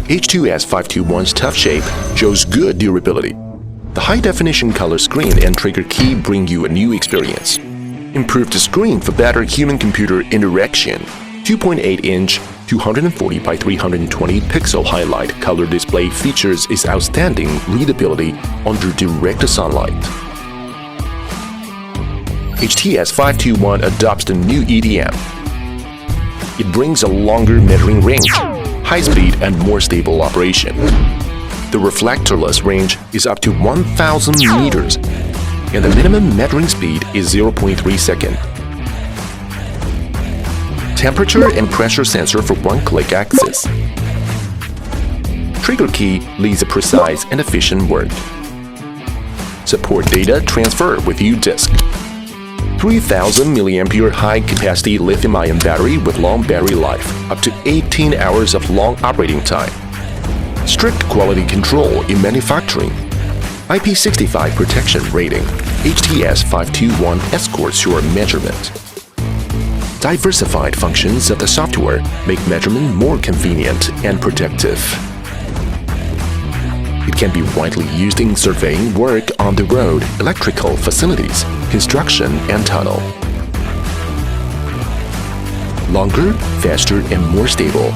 HTS-521's tough shape shows good durability. The high-definition color screen and trigger key bring you a new experience. Improved screen for better human-computer interaction. 2.8-inch, 240 by 320 pixel highlight color display features its outstanding readability under direct sunlight. HTS-521 adopts the new EDM. It brings a longer measuring range, high speed and more stable operation. The reflectorless range is up to 1,000 meters, and the minimum measuring speed is 0.3 seconds. Temperature and pressure sensor for one-click access. Trigger key leads a precise and efficient work. Support data transfer with U-Disk. 3000 mAh high-capacity lithium-ion battery with long battery life, up to 18 hours of long operating time. Strict quality control in manufacturing. IP65 protection rating. HTS-521 escorts your measurement. Diversified functions of the software make measurement more convenient and protective. It can be widely used in surveying work on the road, electrical facilities, construction, and tunnel. Longer, faster, and more stable.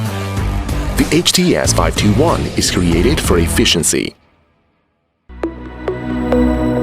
The HTS-521 is created for efficiency.